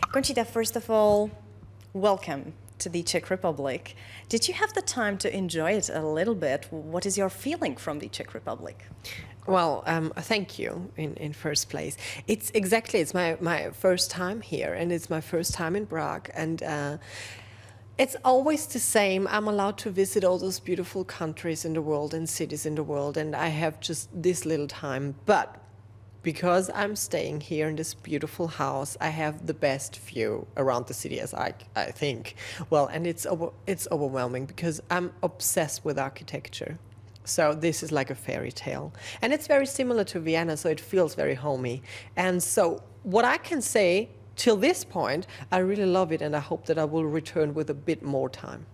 Conchita, first of all, welcome to the Czech Republic. Did you have the time to enjoy it a little bit? What is your feeling from the Czech Republic? Well, thank you in first place. It's my first time here, and it's my first time in Prague, and it's always the same. I'm allowed to visit all those beautiful countries in the world and cities in the world, and I have just this little time. But because I'm staying here in this beautiful house, I have the best view around the city, as I think. Well, and it's overwhelming because I'm obsessed with architecture. So this is like a fairy tale. And it's very similar to Vienna, so it feels very homey. And so what I can say till this point, I really love it, and I hope that I will return with a bit more time.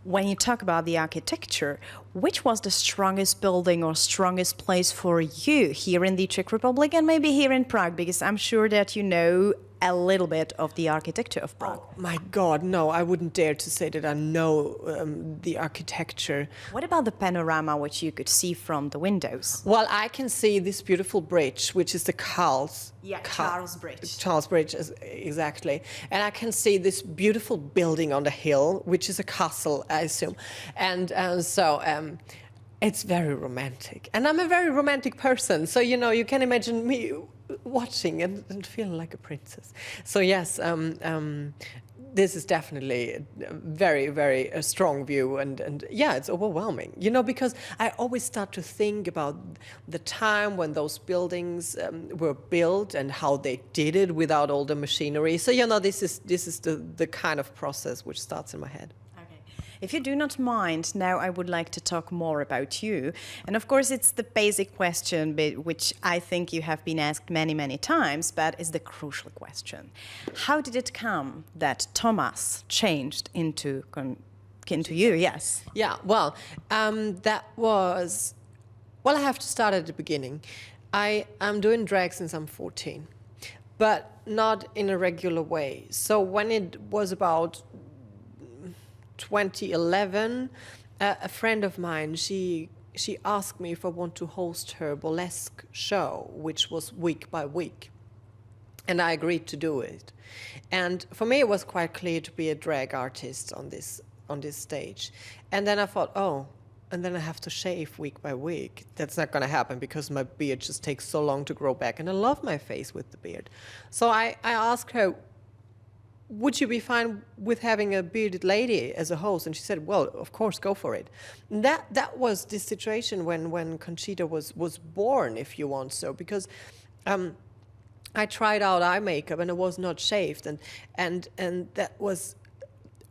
When you talk about the architecture, which was the strongest building or strongest place for you here in the Czech Republic and maybe here in Prague? Because I'm sure that you know a little bit of the architecture of Prague. Oh my God, no, I wouldn't dare to say that I know the architecture. What about the panorama which you could see from the windows? Well, I can see this beautiful bridge, which is the Charles Bridge. Charles Bridge, exactly. And I can see this beautiful building on the hill, which is a castle, I assume. And so it's very romantic. And I'm a very romantic person, so, you know, you can imagine me watching and feeling like a princess. So yes, this is definitely a very, very strong view, and yeah, it's overwhelming, you know, because I always start to think about the time when those buildings were built and how they did it without all the machinery. So, you know, this is the kind of process which starts in my head. If you do not mind, now I would like to talk more about you. And of course, it's the basic question, which I think you have been asked many, many times, but is the crucial question. How did it come that Thomas changed into you? Yes. Yeah, well, that was... Well, I have to start at the beginning. I'm doing drag since I'm 14, but not in a regular way. So when it was about 2011, a friend of mine, she asked me if I want to host her burlesque show, which was week by week. And I agreed to do it. And for me, it was quite clear to be a drag artist on this stage. And then I thought, oh, and then I have to shave week by week. That's not going to happen because my beard just takes so long to grow back. And I love my face with the beard. So I asked her, would you be fine with having a bearded lady as a host? And she said, well, of course, go for it. And that was the situation when Conchita was born, if you want so, because I tried out eye makeup and it was not shaved. And that was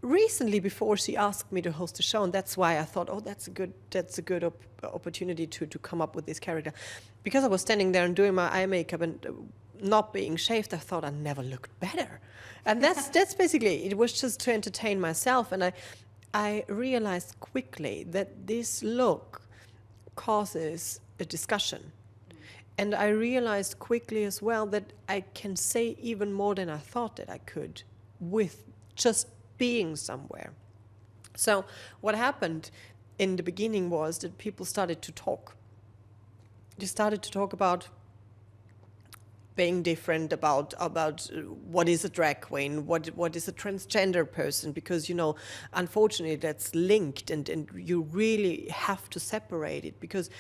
recently before she asked me to host a show, and that's why I thought, oh, that's a good opportunity to come up with this character. Because I was standing there and doing my eye makeup and not being shaved, I thought I never looked better. And that's basically, it was just to entertain myself. And I realized quickly that this look causes a discussion. And I realized quickly as well that I can say even more than I thought that I could with just being somewhere. So what happened in the beginning was that people started to talk. They started to talk about being different, about what is a drag queen, what is a transgender person, because, you know, unfortunately that's linked, and you really have to separate it, because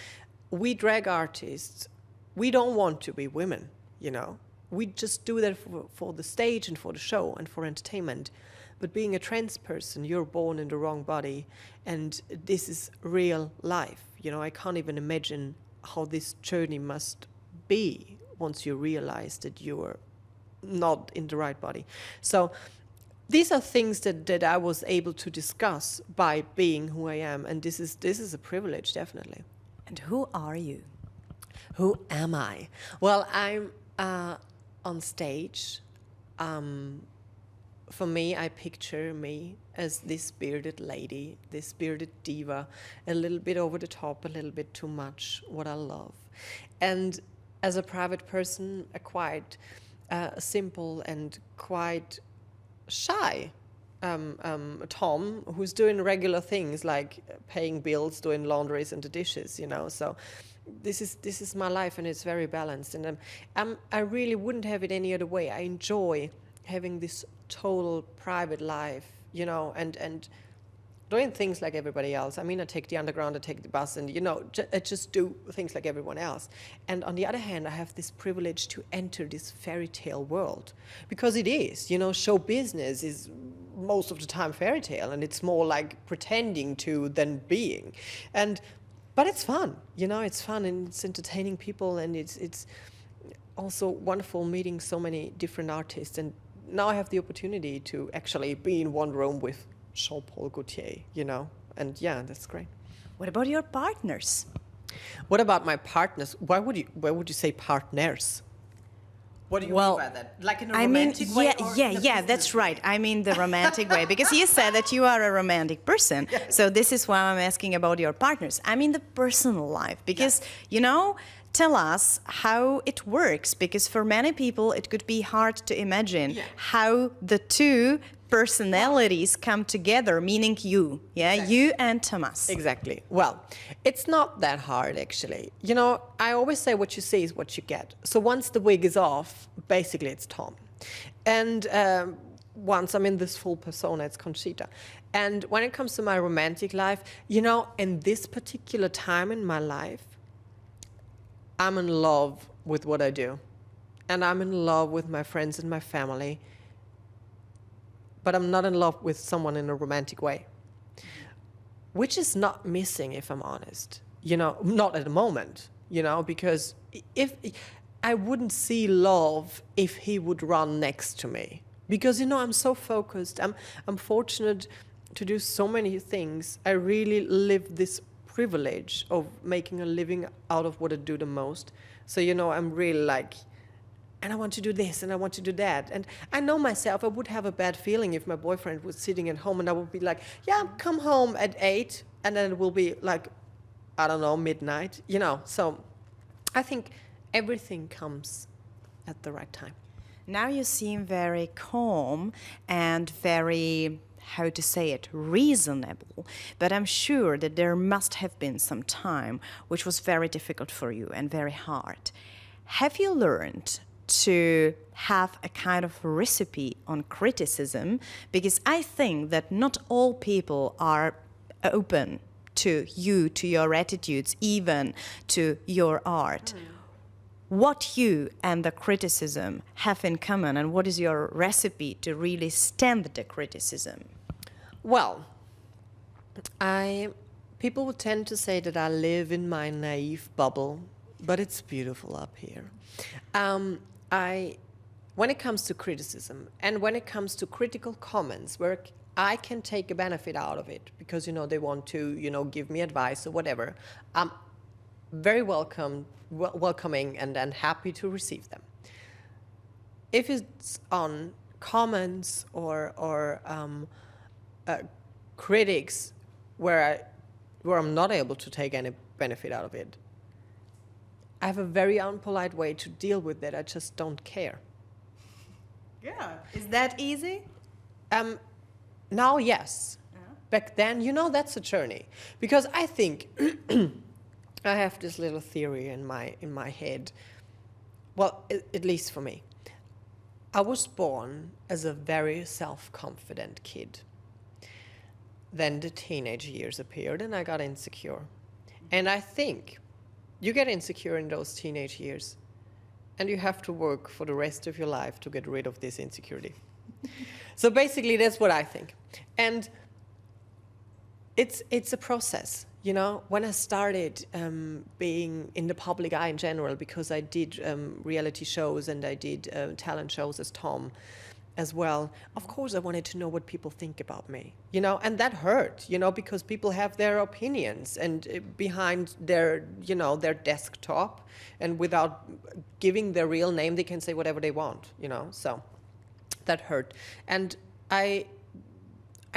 we drag artists, we don't want to be women, you know. We just do that for the stage and for the show and for entertainment. But being a trans person, you're born in the wrong body, and this is real life. You know, I can't even imagine how this journey must be once you realize that you're not in the right body. So these are things that I was able to discuss by being who I am, and this is a privilege, definitely. And who are you? Who am I? Well, I'm on stage. For me, I picture me as this bearded lady, this bearded diva, a little bit over the top, a little bit too much, what I love. And as a private person, a quite simple and quite shy Tom, who's doing regular things like paying bills, doing laundries and the dishes, you know. So this is my life, and it's very balanced. And I really wouldn't have it any other way. I enjoy having this total private life, you know, and doing things like everybody else. I mean, I take the underground, I take the bus, and, you know, I just do things like everyone else. And on the other hand, I have this privilege to enter this fairy tale world. Because it is, you know, show business is most of the time fairy tale, and it's more like pretending to than being. But it's fun, you know, it's fun, and it's entertaining people, and it's also wonderful meeting so many different artists. And now I have the opportunity to actually be in one room with Jean-Paul Gaultier, you know, and yeah, that's great. What about your partners? What about my partners? Why would you say partners? What do you mean by that? Like in a romantic way? Yeah, that's right. I mean the romantic way, because you said that you are a romantic person. Yes. So this is why I'm asking about your partners. I mean the personal life, because, you know, tell us how it works, because for many people it could be hard to imagine how the two personalities come together, meaning you, Exactly. you and Thomas. Exactly. Well, it's not that hard, actually. You know, I always say what you see is what you get. So once the wig is off, basically it's Tom. And once I'm in this full persona, it's Conchita. And when it comes to my romantic life, you know, in this particular time in my life, I'm in love with what I do. And I'm in love with my friends and my family. But I'm not in love with someone in a romantic way, which is not missing, if I'm honest, you know, not at the moment, you know, because if I wouldn't see love if he would run next to me, because, you know, I'm so focused. I'm fortunate to do so many things. I really live this privilege of making a living out of what I do the most. So, you know, I'm really like, and I want to do this, and I want to do that. And I know myself, I would have a bad feeling if my boyfriend was sitting at home and I would be like, yeah, come home at 8, and then it will be like, I don't know, midnight, you know. So I think everything comes at the right time. Now you seem very calm and very, how to say it, reasonable. But I'm sure that there must have been some time which was very difficult for you and very hard. Have you learned to have a kind of recipe on criticism? Because I think that not all people are open to you, to your attitudes, even to your art. What you and the criticism have in common, and what is your recipe to really stand the criticism? Well, people would tend to say that I live in my naive bubble, but it's beautiful up here. When it comes to criticism and when it comes to critical comments where I can take a benefit out of it because, you know, they want to, you know, give me advice or whatever, I'm very welcoming and happy to receive them. If it's on comments or critics where I'm not able to take any benefit out of it, I have a very unpolite way to deal with that. I just don't care. Yeah. Is that easy? Now, yes. Back then, you know, that's a journey. Because I think I have this little theory in my head. Well, at least for me. I was born as a very self-confident kid. Then the teenage years appeared and I got insecure. And I think you get insecure in those teenage years, and you have to work for the rest of your life to get rid of this insecurity. So basically, that's what I think. And it's a process, you know. When I started being in the public eye in general, because I did reality shows and I did talent shows as Tom as well, of course I wanted to know what people think about me, you know, and that hurt, you know, because people have their opinions and behind their, you know, their desktop, and without giving their real name, they can say whatever they want, you know, so that hurt. And I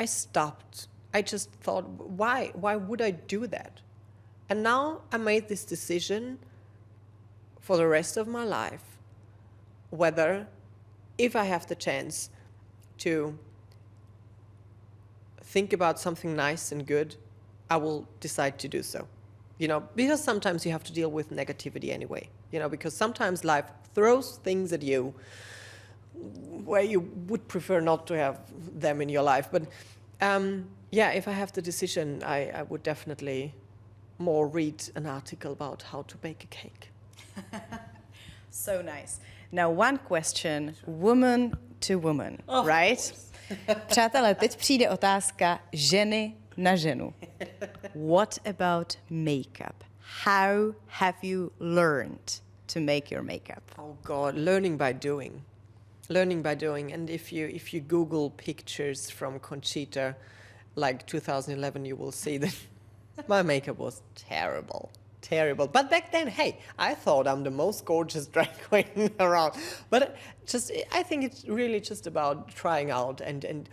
stopped. I just thought, why would I do that? And now I made this decision for the rest of my life, whether if I have the chance to think about something nice and good, I will decide to do so. You know, because sometimes you have to deal with negativity anyway, you know, because sometimes life throws things at you where you would prefer not to have them in your life. But yeah, if I have the decision, I would definitely more read an article about how to bake a cake. So nice. Now one question, woman to woman, right? Přátelé, teď přijde otázka ženy na ženu. What about makeup? How have you learned to make your makeup? Oh God, learning by doing. Learning by doing. And if you Google pictures from Conchita, like 2011, you will see that my makeup was terrible. Terrible. But back then, hey, I thought I'm the most gorgeous drag queen around. But I think it's really just about trying out and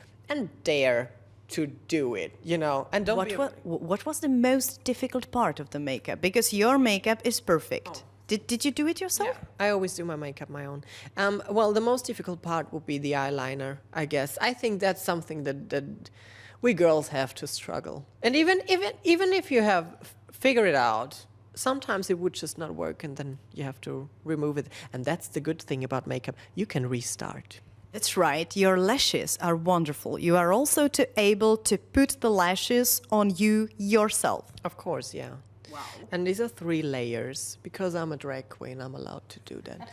dare to do it, you know. And don't what was the most difficult part of the makeup? Because your makeup is perfect. Oh. Did you do it yourself? Yeah, I always do my makeup my own. Well, the most difficult part would be the eyeliner, I guess. I think that's something that we girls have to struggle. And even if you have figured it out, sometimes it would just not work, and then you have to remove it. And that's the good thing about makeup. You can restart. That's right. Your lashes are wonderful. You are also able to put the lashes on you yourself. Of course, yeah. Wow. And these are 3 layers. Because I'm a drag queen, I'm allowed to do that.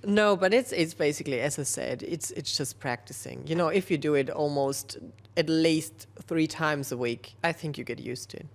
No, but it's basically, as I said, it's just practicing. You know, if you do it almost at least 3 times a week, I think you get used to it.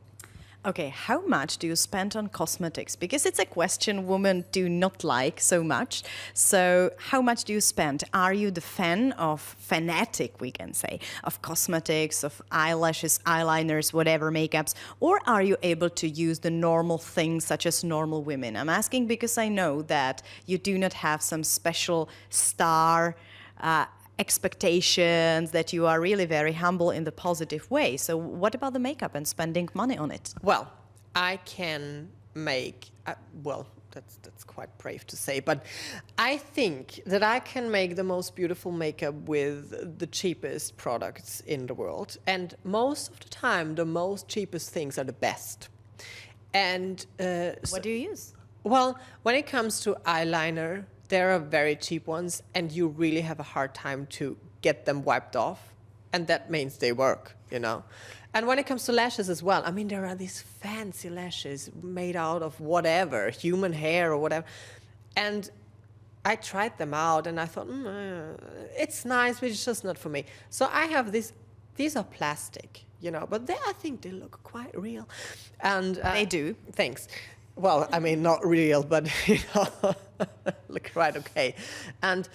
Okay, how much do you spend on cosmetics? Because it's a question women do not like so much. So how much do you spend? Are you the fanatic, we can say, of cosmetics, of eyelashes, eyeliners, whatever, makeups? Or are you able to use the normal things such as normal women? I'm asking because I know that you do not have some special star expectations, that you are really very humble in the positive way. So what about the makeup and spending money on it? Well, I can make, well, that's quite brave to say, but I think that I can make the most beautiful makeup with the cheapest products in the world. And most of the time, the most cheapest things are the best. And what do you use? Well, when it comes to eyeliner, there are very cheap ones, and you really have a hard time to get them wiped off, and that means they work, you know. And when it comes to lashes as well, I mean, there are these fancy lashes made out of whatever, human hair or whatever, and I tried them out, and I thought, it's nice, but it's just not for me. So I have these are plastic, you know, but I think they look quite real. And they do. Thanks. Well, I mean, not real, but, you know, look right okay. And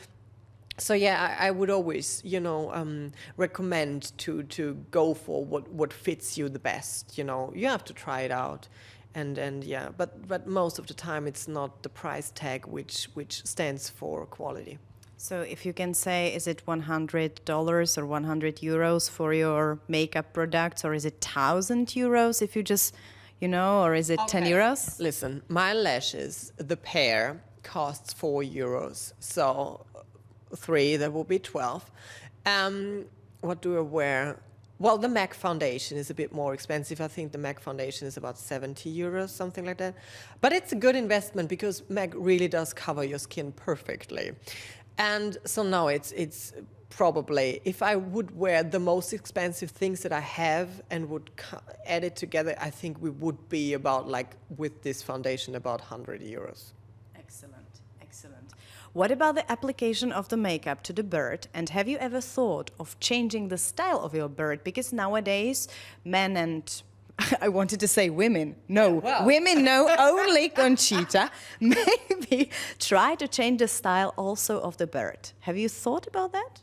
so, yeah, I would always, you know, recommend to go for what fits you the best, you know. You have to try it out. And yeah, but most of the time it's not the price tag which stands for quality. So if you can say, is it $100 or 100 euros for your makeup products, or is it 1,000 euros if you just... You know, or is it 10 euros? Listen, my lashes, the pair, costs 4 euros. So 3, that will be 12. What do I wear? Well, the MAC foundation is a bit more expensive. I think the MAC foundation is about 70 euros, something like that. But it's a good investment because MAC really does cover your skin perfectly. And so now it's probably, if I would wear the most expensive things that I have and would add it together, I think we would be about, like, with this foundation, about 100 euros. Excellent, excellent. What about the application of the makeup to the bird? And have you ever thought of changing the style of your bird? Because nowadays, men and... I wanted to say women. No, well. Women know only Conchita. Maybe try to change the style also of the bird. Have you thought about that?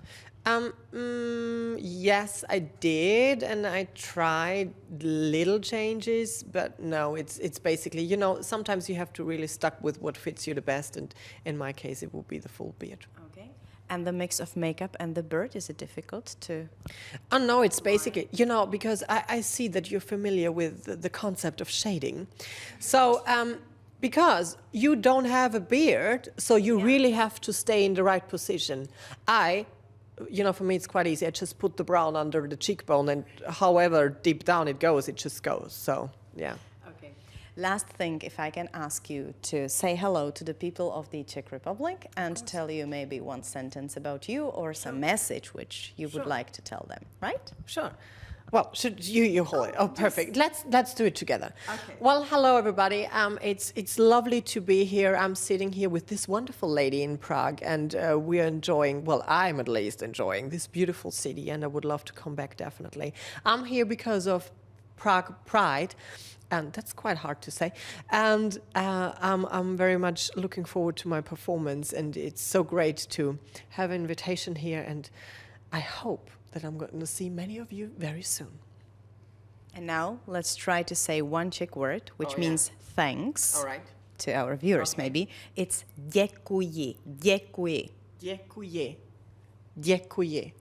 Yes, I did, and I tried little changes, but no, it's basically, you know, sometimes you have to really stuck with what fits you the best, and in my case, it would be the full beard. Okay. And the mix of makeup and the bird, is it difficult to... Oh, no, it's basically, you know, because I see that you're familiar with the concept of shading. So, because you don't have a beard, so you really have to stay in the right position. You know, for me, it's quite easy. I just put the brown under the cheekbone, and however deep down it goes, it just goes. So, yeah. Okay. Last thing, if I can ask you to say hello to the people of the Czech Republic and tell you maybe one sentence about you or some message which you would like to tell them, right? Sure. Well, should you hold it? Oh, perfect. Let's do it together. Okay. Well, hello everybody. It's lovely to be here. I'm sitting here with this wonderful lady in Prague, and we are enjoying. Well, I'm at least enjoying this beautiful city, and I would love to come back definitely. I'm here because of Prague Pride, and that's quite hard to say. And I'm very much looking forward to my performance, and it's so great to have an invitation here, and I hope that I'm going to see many of you very soon. And now let's try to say one Czech word, which means thanks. All right. To our viewers, maybe. It's děkuji. Děkuji. Děkuji. Děkuji.